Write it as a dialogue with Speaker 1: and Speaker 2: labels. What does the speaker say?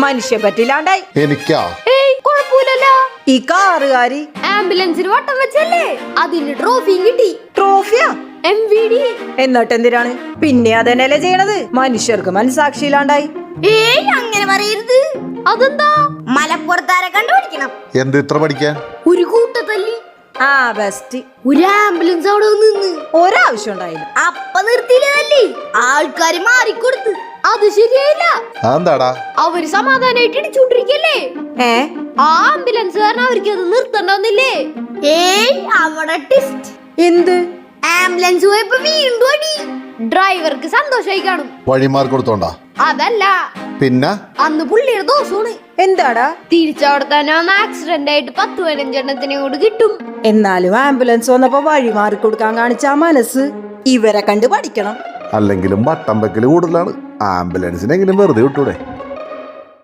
Speaker 1: മനുഷ്യ പറ്റില്ലാണ്ടായി.
Speaker 2: എനിക്കാ
Speaker 3: കുഴപ്പമില്ലല്ലോ.
Speaker 1: ഈ കാറുകാരി
Speaker 3: ആംബുലൻസിന് വട്ടം വെച്ചല്ലേ, അതിന് ട്രോഫിയും കിട്ടി.
Speaker 1: ട്രോഫിയാ?
Speaker 3: MVD.
Speaker 1: എന്നിട്ട് എന്തിനാണ് പിന്നെ അതന്നെയല്ലേ ചെയ്യണത്? മനുഷ്യർക്ക് മനസാക്ഷിയില്ലാണ്ടായി.
Speaker 3: അങ്ങനെ പറയരുത്. അതെന്താ? മലപ്പുറത്താരെ കണ്ടുപിടിക്കണം.
Speaker 2: എന്ത് ഇത്ര പഠിക്കാൻ?
Speaker 3: ഒരു കൂട്ടത്തല്ലി.
Speaker 1: ആ ബെസ്റ്റ്.
Speaker 3: ഒരു ആംബുലൻസ് അവിടെ നിന്ന്
Speaker 1: ഒരാവശ്യം ഉണ്ടായില്ല.
Speaker 3: അപ്പ നിർത്തിയില്ലേ, ആൾക്കാര് മാറിക്കൊടുത്ത്. അത് ശരിയായില്ല.
Speaker 2: എന്താടാ
Speaker 3: അവര് സമാധാനായിട്ട് ഇടിച്ചോണ്ടിരിക്കല്ലേ. ആ ആംബുലൻസ് കാരണം അവർക്ക് അത് നിർത്തണ്ടെന്നില്ലേ. അവിടെ ടെസ്റ്റ്.
Speaker 1: എന്ത്?
Speaker 3: ആംബുലൻസ് പോയപ്പോ വീണ്ടും അടി. ഡ്രൈവർക്ക് സന്തോഷമായി കാണും.
Speaker 2: വഴിമാർ കൊടുത്തോണ്ടാ?
Speaker 3: അതല്ല,
Speaker 2: പിന്നെ
Speaker 3: അന്ന് പുള്ളിയുടെ ദോഷമാണ്.
Speaker 1: എന്താടാ?
Speaker 3: തിരിച്ചവിടെ തന്നെ ആക്സിഡന്റ് ആയിട്ട് 10-15 എണ്ണത്തിനെ കൂടെ കിട്ടും.
Speaker 1: എന്നാലും ആംബുലൻസ് വന്നപ്പോ വഴി മാറി കൊടുക്കാൻ കാണിച്ച ആ മനസ്സ് ഇവരെ കണ്ട് പഠിക്കണം.
Speaker 2: അല്ലെങ്കിലും വട്ടം വെക്കല് കൂടുതലാണ്. ആംബുലൻസിനെങ്കിലും വെറുതെ വിട്ടൂടെ?